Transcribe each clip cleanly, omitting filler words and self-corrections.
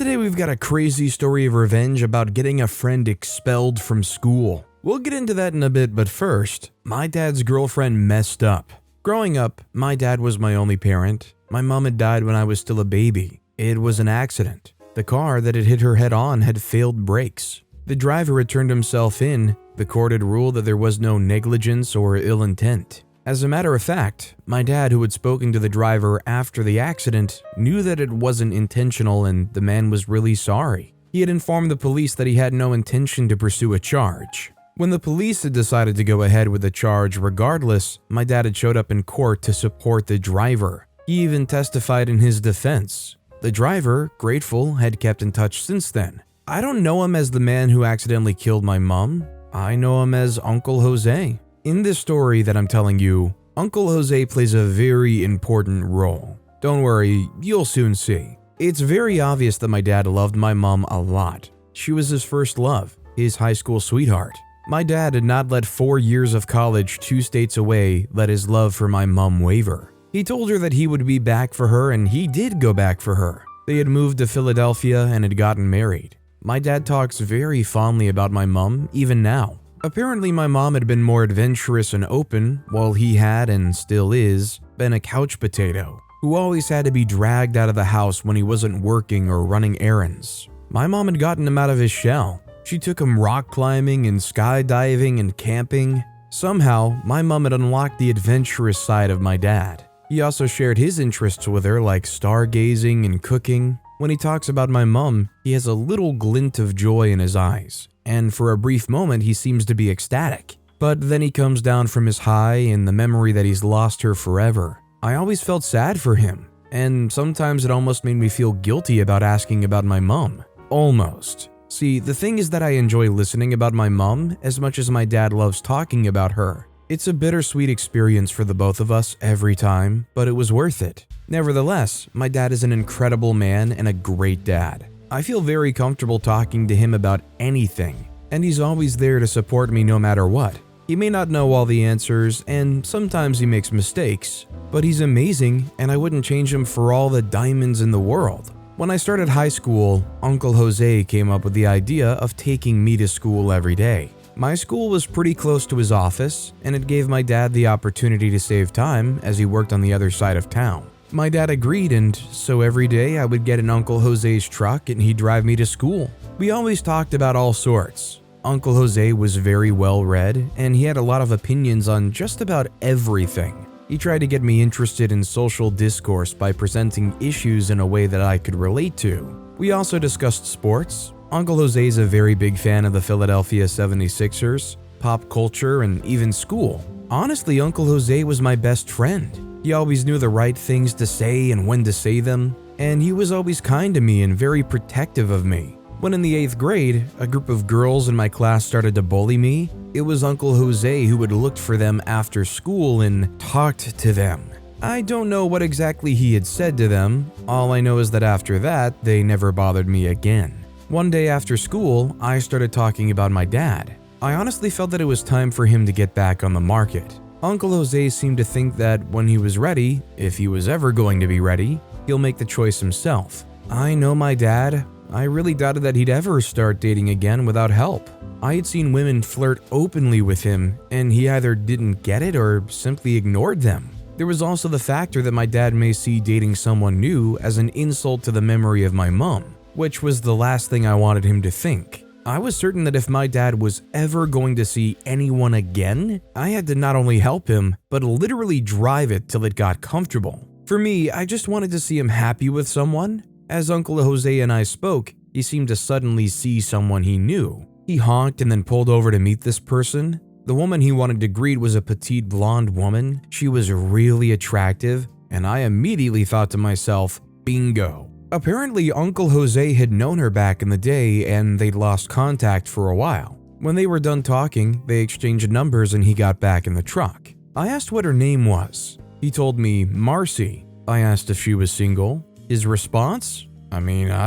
today we've got a crazy story of revenge about getting a friend expelled from school. We'll get into that in a bit, but first, my dad's girlfriend messed up. Growing up, my dad was my only parent. My mom had died when I was still a baby. It was an accident. The car that had hit her head on had failed brakes. The driver had turned himself in. The court had ruled that there was no negligence or ill intent. As a matter of fact, my dad, who had spoken to the driver after the accident, knew that it wasn't intentional and the man was really sorry. He had informed the police that he had no intention to pursue a charge. When the police had decided to go ahead with the charge regardless, my dad had showed up in court to support the driver. He even testified in his defense. The driver, grateful, had kept in touch since then. I don't know him as the man who accidentally killed my mom. I know him as Uncle Jose. In this story that I'm telling you, Uncle Jose plays a very important role. Don't worry, you'll soon see. It's very obvious that my dad loved my mom a lot. She was his first love, his high school sweetheart. My dad had not let 4 years of college 2 states away let his love for my mom waver. He told her that he would be back for her, and he did go back for her. They had moved to Philadelphia and had gotten married. My dad talks very fondly about my mom, even now. Apparently, my mom had been more adventurous and open, while he had, and still is, been a couch potato, who always had to be dragged out of the house when he wasn't working or running errands. My mom had gotten him out of his shell. She took him rock climbing and skydiving and camping. Somehow, my mom had unlocked the adventurous side of my dad. He also shared his interests with her, like stargazing and cooking. When he talks about my mom, he has a little glint of joy in his eyes, and for a brief moment he seems to be ecstatic. But then he comes down from his high in the memory that he's lost her forever. I always felt sad for him, and sometimes it almost made me feel guilty about asking about my mom. Almost. See, the thing is that I enjoy listening about my mom as much as my dad loves talking about her. It's a bittersweet experience for the both of us every time, but it was worth it. Nevertheless, my dad is an incredible man and a great dad. I feel very comfortable talking to him about anything, and he's always there to support me no matter what. He may not know all the answers, and sometimes he makes mistakes, but he's amazing, and I wouldn't change him for all the diamonds in the world. When I started high school, Uncle Jose came up with the idea of taking me to school every day. My school was pretty close to his office, and it gave my dad the opportunity to save time as he worked on the other side of town. My dad agreed, and so every day I would get in Uncle Jose's truck and he'd drive me to school. We always talked about all sorts. Uncle Jose was very well read, and he had a lot of opinions on just about everything. He tried to get me interested in social discourse by presenting issues in a way that I could relate to. We also discussed sports. Uncle Jose is a very big fan of the Philadelphia 76ers, pop culture, and even school. Honestly, Uncle Jose was my best friend. He always knew the right things to say and when to say them, and he was always kind to me and very protective of me. When in the 8th grade, a group of girls in my class started to bully me, it was Uncle Jose who had looked for them after school and talked to them. I don't know what exactly he had said to them. All I know is that after that, they never bothered me again. One day after school, I started talking about my dad. I honestly felt that it was time for him to get back on the market. Uncle Jose seemed to think that when he was ready, if he was ever going to be ready, he'll make the choice himself. I know my dad. I really doubted that he'd ever start dating again without help. I had seen women flirt openly with him, and he either didn't get it or simply ignored them. There was also the factor that my dad may see dating someone new as an insult to the memory of my mom, which was the last thing I wanted him to think. I was certain that if my dad was ever going to see anyone again, I had to not only help him, but literally drive it till it got comfortable. For me, I just wanted to see him happy with someone. As Uncle Jose and I spoke, he seemed to suddenly see someone he knew. He honked and then pulled over to meet this person. The woman he wanted to greet was a petite blonde woman. She was really attractive, and I immediately thought to myself, bingo. Apparently, Uncle Jose had known her back in the day, and they'd lost contact for a while. When they were done talking, they exchanged numbers and he got back in the truck. I asked what her name was. He told me Marcy. I asked if she was single. His response? I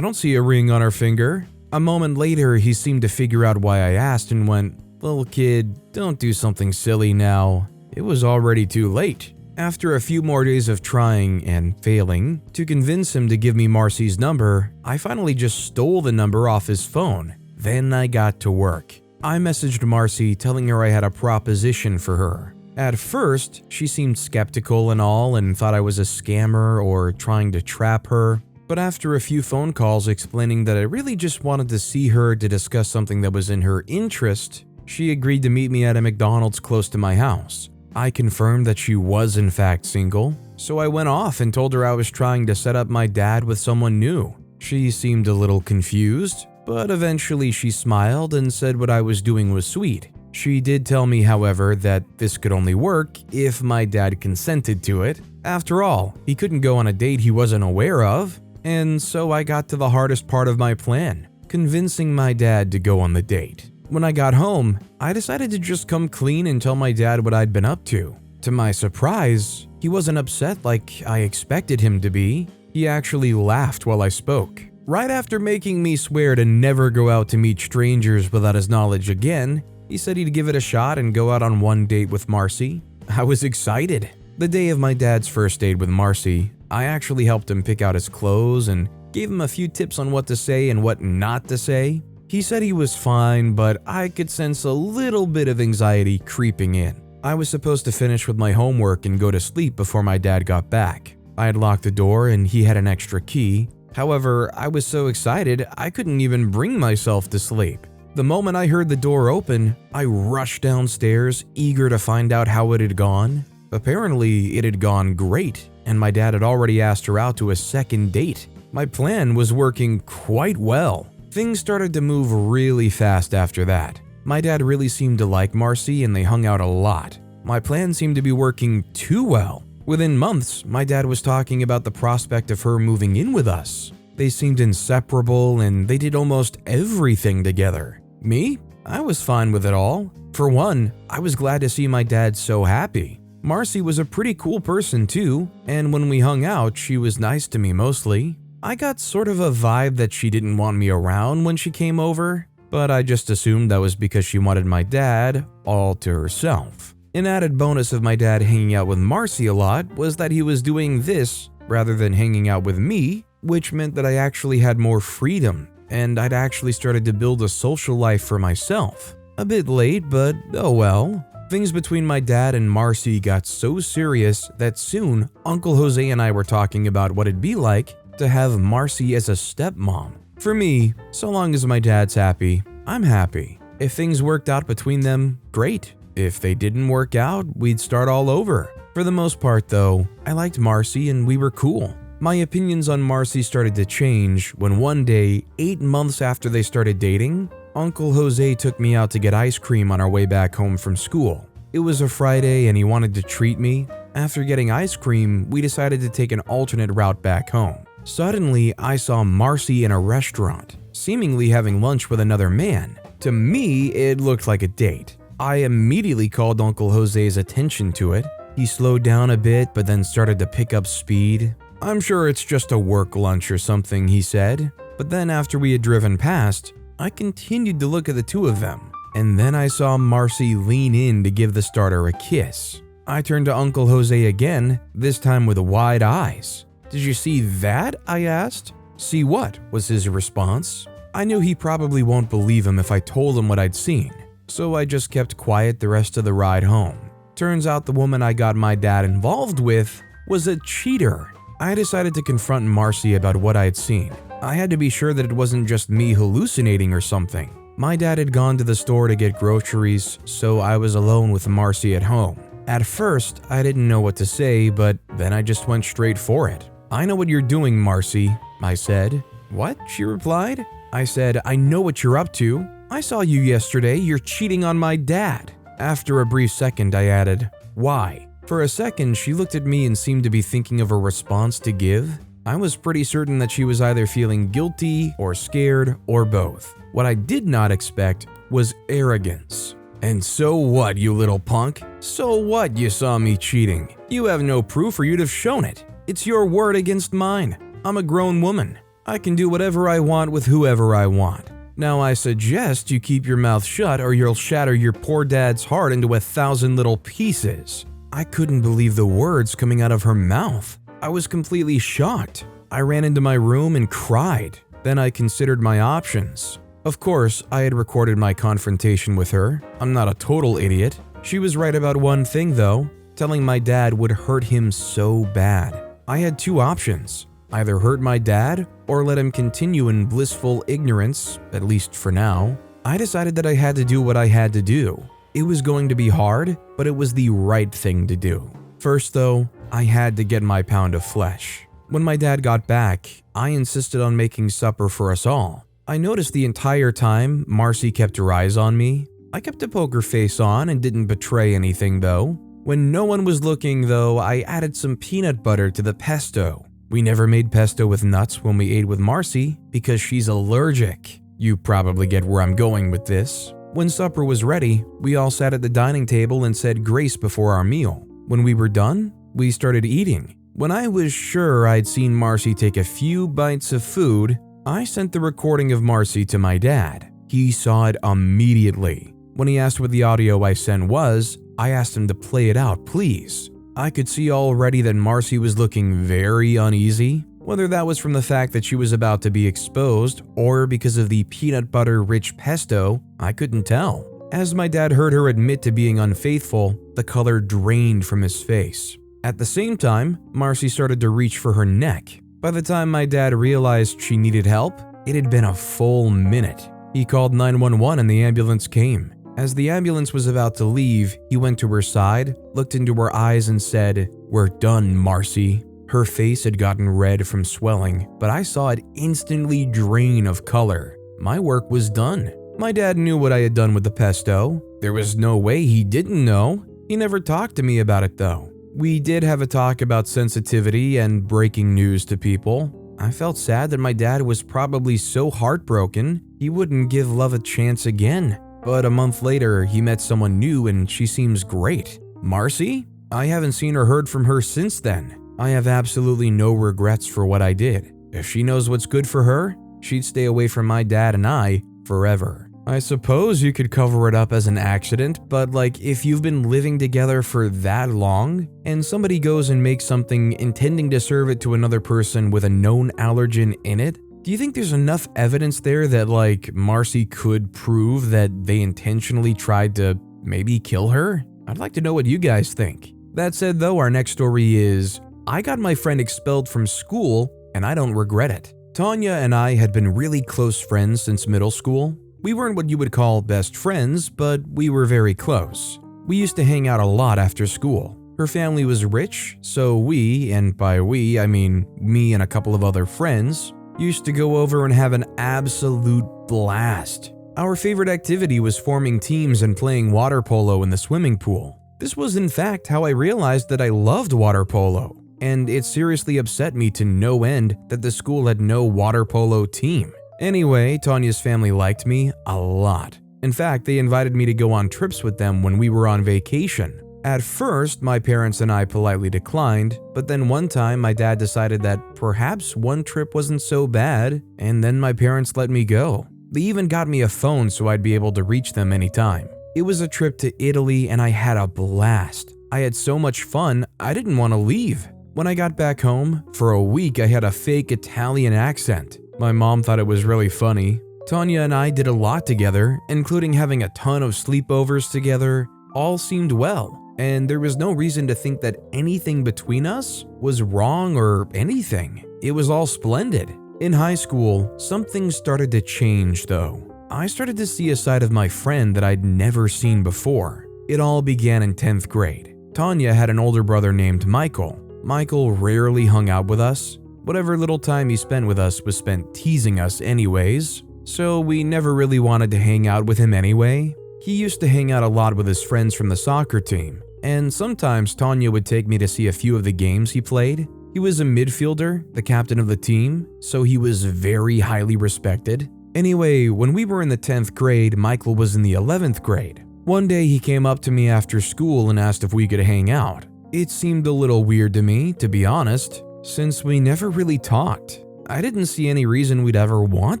don't see a ring on her finger. A moment later, he seemed to figure out why I asked and went, "Little kid, don't do something silly now. It was already too late." After a few more days of trying and failing to convince him to give me Marcy's number, I finally just stole the number off his phone. Then I got to work. I messaged Marcy telling her I had a proposition for her. At first, she seemed skeptical and all and thought I was a scammer or trying to trap her. But after a few phone calls explaining that I really just wanted to see her to discuss something that was in her interest, she agreed to meet me at a McDonald's close to my house. I confirmed that she was in fact single, so I went off and told her I was trying to set up my dad with someone new. She seemed a little confused, but eventually she smiled and said what I was doing was sweet. She did tell me, however, that this could only work if my dad consented to it. After all, he couldn't go on a date he wasn't aware of, and so I got to the hardest part of my plan, convincing my dad to go on the date. When I got home, I decided to just come clean and tell my dad what I'd been up to. To my surprise, he wasn't upset like I expected him to be. He actually laughed while I spoke. Right after making me swear to never go out to meet strangers without his knowledge again, he said he'd give it a shot and go out on one date with Marcy. I was excited. The day of my dad's first date with Marcy, I actually helped him pick out his clothes and gave him a few tips on what to say and what not to say. He said he was fine, but I could sense a little bit of anxiety creeping in. I was supposed to finish with my homework and go to sleep before my dad got back. I had locked the door and he had an extra key. However, I was so excited I couldn't even bring myself to sleep. The moment I heard the door open, I rushed downstairs, eager to find out how it had gone. Apparently, it had gone great, and my dad had already asked her out to a second date. My plan was working quite well. Things started to move really fast after that. My dad really seemed to like Marcy and they hung out a lot. My plan seemed to be working too well. Within months, my dad was talking about the prospect of her moving in with us. They seemed inseparable and they did almost everything together. Me? I was fine with it all. For one, I was glad to see my dad so happy. Marcy was a pretty cool person too, and when we hung out, she was nice to me mostly. I got sort of a vibe that she didn't want me around when she came over, but I just assumed that was because she wanted my dad all to herself. An added bonus of my dad hanging out with Marcy a lot was that he was doing this rather than hanging out with me, which meant that I actually had more freedom, and I'd actually started to build a social life for myself. A bit late, but oh well. Things between my dad and Marcy got so serious that soon Uncle Jose and I were talking about what it'd be like to have Marcy as a stepmom. For me, so long as my dad's happy, I'm happy. If things worked out between them, great. If they didn't work out, we'd start all over. For the most part though, I liked Marcy and we were cool. My opinions on Marcy started to change when one day, 8 months after they started dating, Uncle Jose took me out to get ice cream on our way back home from school. It was a Friday and he wanted to treat me. After getting ice cream, we decided to take an alternate route back home. Suddenly, I saw Marcy in a restaurant, seemingly having lunch with another man. To me, it looked like a date. I immediately called Uncle Jose's attention to it. He slowed down a bit, but then started to pick up speed. "I'm sure it's just a work lunch or something," he said. But then after we had driven past, I continued to look at the two of them. And then I saw Marcy lean in to give the starter a kiss. I turned to Uncle Jose again, this time with wide eyes. "Did you see that?" I asked. "See what?" was his response. I knew he probably won't believe him if I told him what I'd seen, so I just kept quiet the rest of the ride home. Turns out the woman I got my dad involved with was a cheater. I decided to confront Marcy about what I had seen. I had to be sure that it wasn't just me hallucinating or something. My dad had gone to the store to get groceries, so I was alone with Marcy at home. At first, I didn't know what to say, but then I just went straight for it. "I know what you're doing, Marcy," I said. "What?" she replied. I said, "I know what you're up to. I saw you yesterday. You're cheating on my dad." After a brief second, I added, "Why?" For a second, she looked at me and seemed to be thinking of a response to give. I was pretty certain that she was either feeling guilty or scared or both. What I did not expect was arrogance. "And so what, you little punk? So what you saw me cheating? You have no proof or you'd have shown it. It's your word against mine. I'm a grown woman. I can do whatever I want with whoever I want. Now I suggest you keep your mouth shut or you'll shatter your poor dad's heart into 1,000 little pieces." I couldn't believe the words coming out of her mouth. I was completely shocked. I ran into my room and cried. Then I considered my options. Of course, I had recorded my confrontation with her. I'm not a total idiot. She was right about one thing though, telling my dad would hurt him so bad. I had two options, either hurt my dad or let him continue in blissful ignorance, at least for now. I decided that I had to do what I had to do. It was going to be hard, but it was the right thing to do. First though, I had to get my pound of flesh. When my dad got back, I insisted on making supper for us all. I noticed the entire time Marcy kept her eyes on me. I kept a poker face on and didn't betray anything though. When no one was looking though, I added some peanut butter to the pesto. We never made pesto with nuts when we ate with Marcy because she's allergic. You probably get where I'm going with this. When supper was ready, we all sat at the dining table and said grace before our meal. When we were done, we started eating. When I was sure I'd seen Marcy take a few bites of food, I sent the recording of Marcy to my dad. He saw it immediately. When he asked what the audio I sent was, I asked him to play it out, please. I could see already that Marcy was looking very uneasy, whether that was from the fact that she was about to be exposed or because of the peanut butter-rich pesto, I couldn't tell. As my dad heard her admit to being unfaithful, the color drained from his face. At the same time, Marcy started to reach for her neck. By the time my dad realized she needed help, it had been a full minute. He called 911 and the ambulance came. As the ambulance was about to leave, he went to her side, looked into her eyes and said, "We're done, Marcy." Her face had gotten red from swelling, but I saw it instantly drain of color. My work was done. My dad knew what I had done with the pesto. There was no way he didn't know. He never talked to me about it though. We did have a talk about sensitivity and breaking news to people. I felt sad that my dad was probably so heartbroken he wouldn't give love a chance again. But a month later, he met someone new and she seems great. Marcy? I haven't seen or heard from her since then. I have absolutely no regrets for what I did. If she knows what's good for her, she'd stay away from my dad and I forever. I suppose you could cover it up as an accident, but if you've been living together for that long and somebody goes and makes something intending to serve it to another person with a known allergen in it, do you think there's enough evidence there that Marcy could prove that they intentionally tried to maybe kill her? I'd like to know what you guys think. That said though, our next story is, I got my friend expelled from school and I don't regret it. Tanya and I had been really close friends since middle school. We weren't what you would call best friends, but we were very close. We used to hang out a lot after school. Her family was rich, so we, and by we I mean me and a couple of other friends, used to go over and have an absolute blast. Our favorite activity was forming teams and playing water polo in the swimming pool. This was in fact how I realized that I loved water polo, and it seriously upset me to no end that the school had no water polo team. Anyway, Tanya's family liked me a lot. In fact, they invited me to go on trips with them when we were on vacation. At first, my parents and I politely declined, but then one time my dad decided that perhaps one trip wasn't so bad, and then my parents let me go. They even got me a phone so I'd be able to reach them anytime. It was a trip to Italy and I had a blast. I had so much fun, I didn't want to leave. When I got back home, for a week I had a fake Italian accent. My mom thought it was really funny. Tanya and I did a lot together, including having a ton of sleepovers together. All seemed well, and there was no reason to think that anything between us was wrong or anything. It was all splendid. In high school, something started to change though. I started to see a side of my friend that I'd never seen before. It all began in 10th grade. Tanya had an older brother named Michael. Michael rarely hung out with us. Whatever little time he spent with us was spent teasing us anyways, so we never really wanted to hang out with him anyway. He used to hang out a lot with his friends from the soccer team, and sometimes Tanya would take me to see a few of the games he played. He was a midfielder, the captain of the team, so he was very highly respected. Anyway, when we were in the 10th grade, Michael was in the 11th grade. One day he came up to me after school and asked if we could hang out. It seemed a little weird to me, to be honest, since we never really talked. I didn't see any reason we'd ever want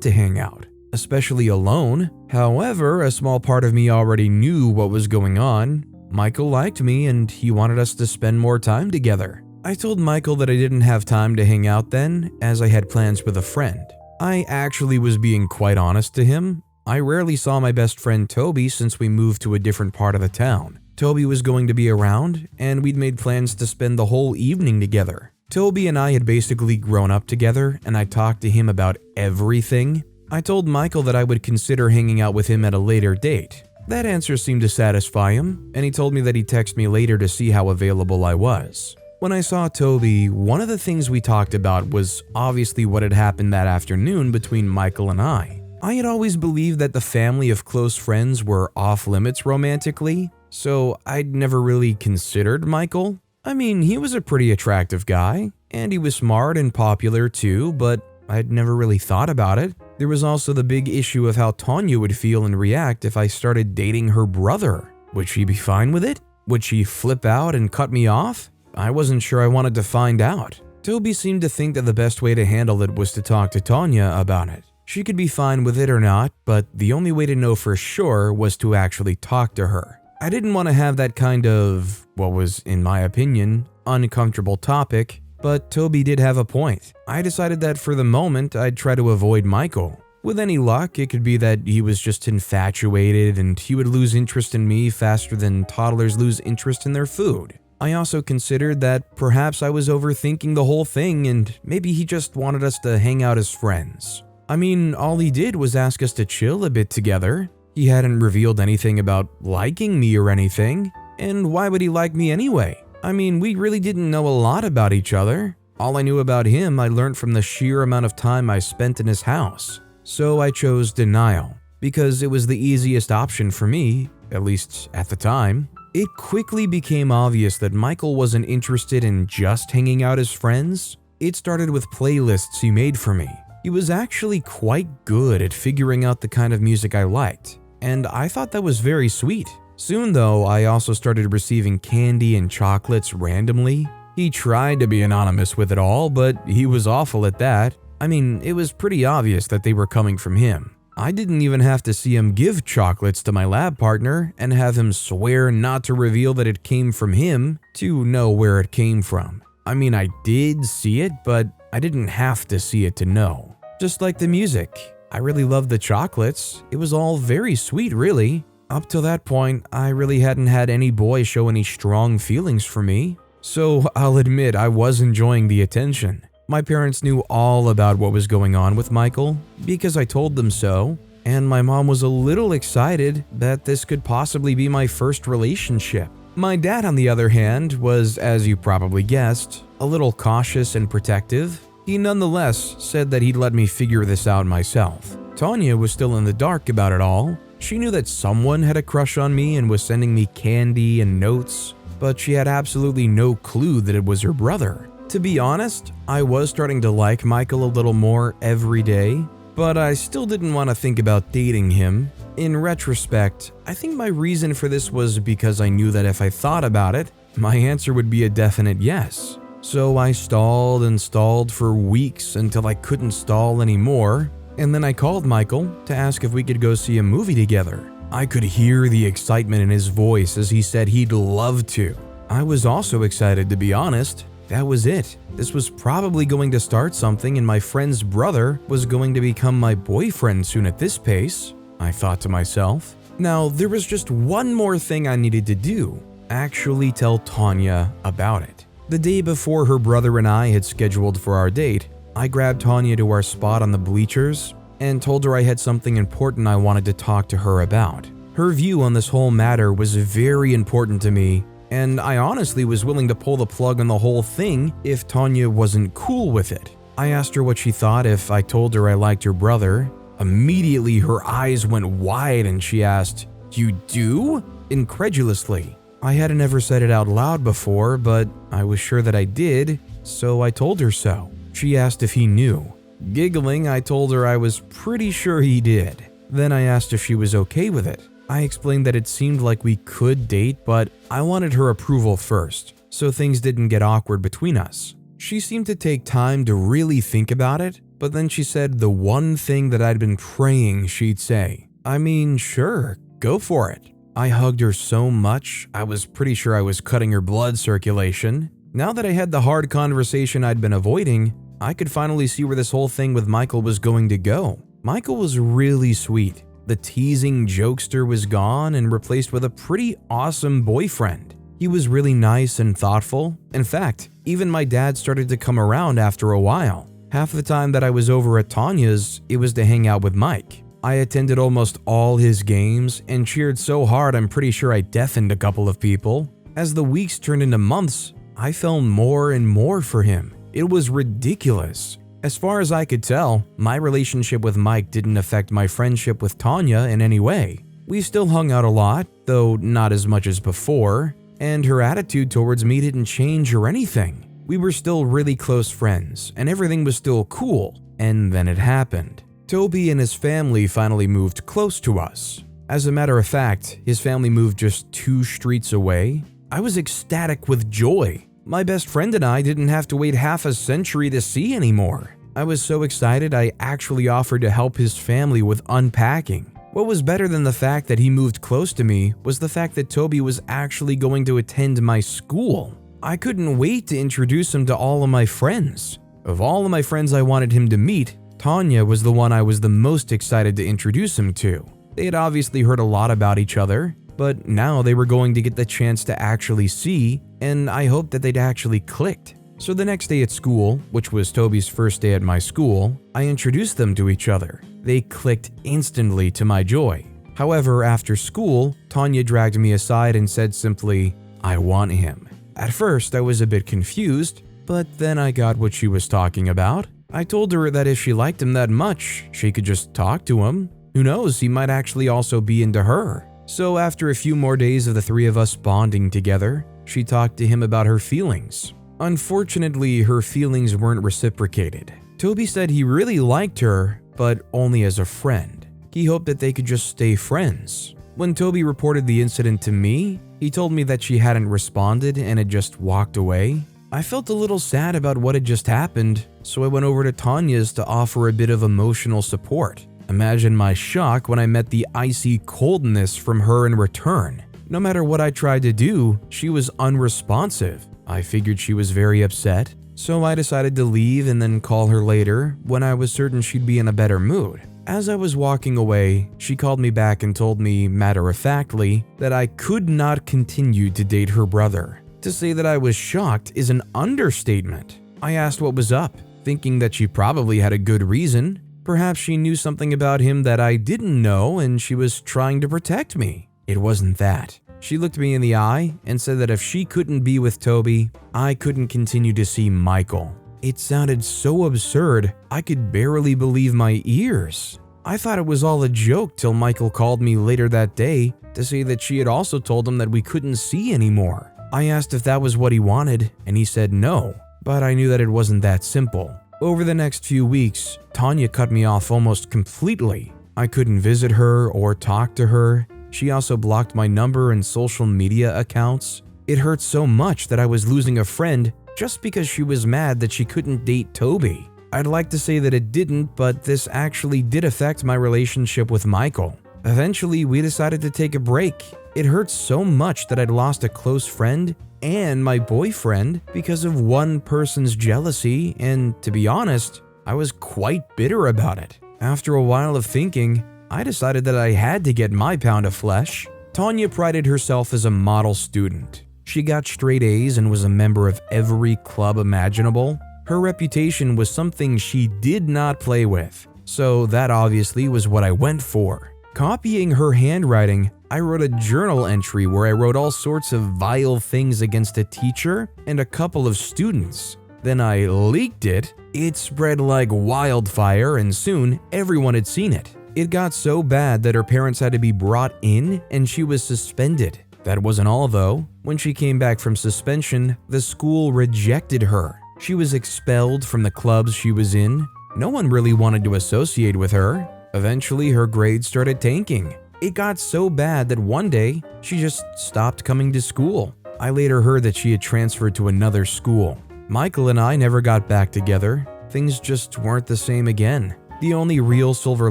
to hang out, especially alone. However, a small part of me already knew what was going on. Michael liked me and he wanted us to spend more time together. I told Michael that I didn't have time to hang out then, as I had plans with a friend. I actually was being quite honest to him. I rarely saw my best friend Toby since we moved to a different part of the town. Toby was going to be around, and we'd made plans to spend the whole evening together. Toby and I had basically grown up together, and I talked to him about everything. I told Michael that I would consider hanging out with him at a later date. That answer seemed to satisfy him, and he told me that he'd text me later to see how available I was. When I saw Toby, one of the things we talked about was obviously what had happened that afternoon between Michael and I. I had always believed that the family of close friends were off limits romantically, so I'd never really considered Michael. I mean, he was a pretty attractive guy, and he was smart and popular too, but I'd never really thought about it. There was also the big issue of how Tanya would feel and react if I started dating her brother. Would she be fine with it? Would she flip out and cut me off? I wasn't sure I wanted to find out. Toby seemed to think that the best way to handle it was to talk to Tanya about it. She could be fine with it or not, but the only way to know for sure was to actually talk to her. I didn't want to have that kind of, what was, in my opinion, uncomfortable topic, but Toby did have a point. I decided that for the moment, I'd try to avoid Michael. With any luck, it could be that he was just infatuated and he would lose interest in me faster than toddlers lose interest in their food. I also considered that perhaps I was overthinking the whole thing and maybe he just wanted us to hang out as friends. I mean, all he did was ask us to chill a bit together. He hadn't revealed anything about liking me or anything, and why would he like me anyway? I mean, we really didn't know a lot about each other. All I knew about him I learned from the sheer amount of time I spent in his house. So I chose denial, because it was the easiest option for me, at least at the time. It quickly became obvious that Michael wasn't interested in just hanging out as friends. It started with playlists he made for me. He was actually quite good at figuring out the kind of music I liked, and I thought that was very sweet. Soon though, I also started receiving candy and chocolates randomly. He tried to be anonymous with it all, but he was awful at that. I mean, it was pretty obvious that they were coming from him. I didn't even have to see him give chocolates to my lab partner and have him swear not to reveal that it came from him to know where it came from. I mean, I did see it, but I didn't have to see it to know. Just like the music, I really loved the chocolates. It was all very sweet, really. Up till that point, I really hadn't had any boy show any strong feelings for me. So I'll admit I was enjoying the attention. My parents knew all about what was going on with Michael because I told them so, and my mom was a little excited that this could possibly be my first relationship. My dad, on the other hand, was, as you probably guessed, a little cautious and protective. He nonetheless said that he'd let me figure this out myself. Tanya was still in the dark about it all. She knew that someone had a crush on me and was sending me candy and notes, but she had absolutely no clue that it was her brother. To be honest, I was starting to like Michael a little more every day, but I still didn't want to think about dating him. In retrospect, I think my reason for this was because I knew that if I thought about it, my answer would be a definite yes. So I stalled and stalled for weeks until I couldn't stall anymore, and then I called Michael to ask if we could go see a movie together. I could hear the excitement in his voice as he said he'd love to. I was also excited, to be honest. That was it. This was probably going to start something, and my friend's brother was going to become my boyfriend soon at this pace, I thought to myself. Now, there was just one more thing I needed to do. Actually tell Tanya about it. The day before her brother and I had scheduled for our date, I grabbed Tanya to our spot on the bleachers and told her I had something important I wanted to talk to her about. Her view on this whole matter was very important to me, and I honestly was willing to pull the plug on the whole thing if Tanya wasn't cool with it. I asked her what she thought if I told her I liked her brother. Immediately, her eyes went wide and she asked, "You do?" incredulously. I hadn't ever said it out loud before, but I was sure that I did, so I told her so. She asked if he knew. Giggling, I told her I was pretty sure he did. Then I asked if she was okay with it. I explained that it seemed like we could date, but I wanted her approval first, so things didn't get awkward between us. She seemed to take time to really think about it, but then she said the one thing that I'd been praying she'd say. I mean, sure, go for it. I hugged her so much, I was pretty sure I was cutting her blood circulation. Now that I had the hard conversation I'd been avoiding, I could finally see where this whole thing with Michael was going to go. Michael was really sweet. The teasing jokester was gone and replaced with a pretty awesome boyfriend. He was really nice and thoughtful. In fact, even my dad started to come around after a while. Half the time that I was over at Tanya's, it was to hang out with Mike. I attended almost all his games and cheered so hard I'm pretty sure I deafened a couple of people. As the weeks turned into months, I fell more and more for him. It was ridiculous. As far as I could tell, my relationship with Mike didn't affect my friendship with Tanya in any way. We still hung out a lot, though not as much as before, and her attitude towards me didn't change or anything. We were still really close friends, and everything was still cool, and then it happened. Toby and his family finally moved close to us. As a matter of fact, his family moved just 2 streets away. I was ecstatic with joy. My best friend and I didn't have to wait half a century to see anymore. I was so excited I actually offered to help his family with unpacking. What was better than the fact that he moved close to me was the fact that Toby was actually going to attend my school. I couldn't wait to introduce him to all of my friends. Of all of my friends I wanted him to meet, Tanya was the one I was the most excited to introduce him to. They had obviously heard a lot about each other, but now they were going to get the chance to actually see, and I hoped that they'd actually clicked. So the next day at school, which was Toby's first day at my school, I introduced them to each other. They clicked instantly to my joy. However, after school, Tanya dragged me aside and said simply, "I want him." At first, I was a bit confused, but then I got what she was talking about. I told her that if she liked him that much, she could just talk to him. Who knows, he might actually also be into her. So after a few more days of the 3 of us bonding together, she talked to him about her feelings. Unfortunately, her feelings weren't reciprocated. Toby said he really liked her, but only as a friend. He hoped that they could just stay friends. When Toby reported the incident to me, he told me that she hadn't responded and had just walked away. I felt a little sad about what had just happened, so I went over to Tanya's to offer a bit of emotional support. Imagine my shock when I met the icy coldness from her in return. No matter what I tried to do, she was unresponsive. I figured she was very upset, so I decided to leave and then call her later when I was certain she'd be in a better mood. As I was walking away, she called me back and told me, matter-of-factly, that I could not continue to date her brother. To say that I was shocked is an understatement. I asked what was up, thinking that she probably had a good reason. Perhaps she knew something about him that I didn't know and she was trying to protect me. It wasn't that. She looked me in the eye and said that if she couldn't be with Toby, I couldn't continue to see Michael. It sounded so absurd, I could barely believe my ears. I thought it was all a joke till Michael called me later that day to say that she had also told him that we couldn't see anymore. I asked if that was what he wanted, and he said no, but I knew that it wasn't that simple. Over the next few weeks, Tanya cut me off almost completely. I couldn't visit her or talk to her. She also blocked my number and social media accounts. It hurt so much that I was losing a friend just because she was mad that she couldn't date Toby. I'd like to say that it didn't, but this actually did affect my relationship with Michael. Eventually, we decided to take a break. It hurt so much that I'd lost a close friend and my boyfriend because of one person's jealousy, and to be honest, I was quite bitter about it. After a while of thinking, I decided that I had to get my pound of flesh. Tanya prided herself as a model student. She got straight A's and was a member of every club imaginable. Her reputation was something she did not play with, so that obviously was what I went for. Copying her handwriting, I wrote a journal entry where I wrote all sorts of vile things against a teacher and a couple of students. Then I leaked it. It spread like wildfire, and soon everyone had seen it. It got so bad that her parents had to be brought in and she was suspended. That wasn't all though. When she came back from suspension, the school rejected her. She was expelled from the clubs she was in. No one really wanted to associate with her. Eventually, her grades started tanking. It got so bad that one day, she just stopped coming to school. I later heard that she had transferred to another school. Michael and I never got back together. Things just weren't the same again. The only real silver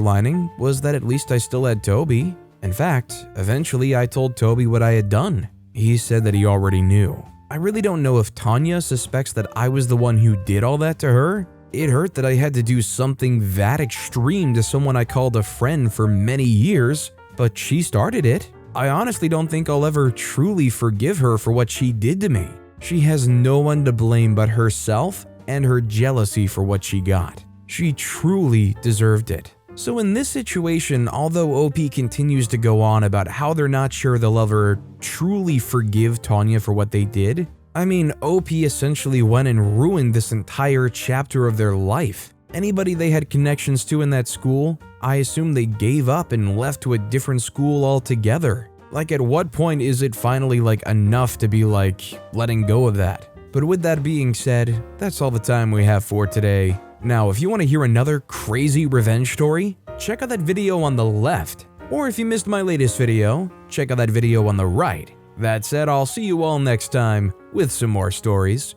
lining was that at least I still had Toby, In fact, eventually I told Toby what I had done. He said that he already knew. I really don't know if Tanya suspects that I was the one who did all that to her. It hurt that I had to do something that extreme to someone I called a friend for many years, but she started it. I honestly don't think I'll ever truly forgive her for what she did to me. She has no one to blame but herself and her jealousy for what she got. She truly deserved it. So in this situation, although OP continues to go on about how they're not sure they'll ever truly forgive Tanya for what they did, I mean, OP essentially went and ruined this entire chapter of their life. Anybody they had connections to in that school, I assume they gave up and left to a different school altogether. Like, at what point is it finally enough to be letting go of that? But with that being said, that's all the time we have for today. Now, if you want to hear another crazy revenge story, check out that video on the left. Or if you missed my latest video, check out that video on the right. That said, I'll see you all next time with some more stories.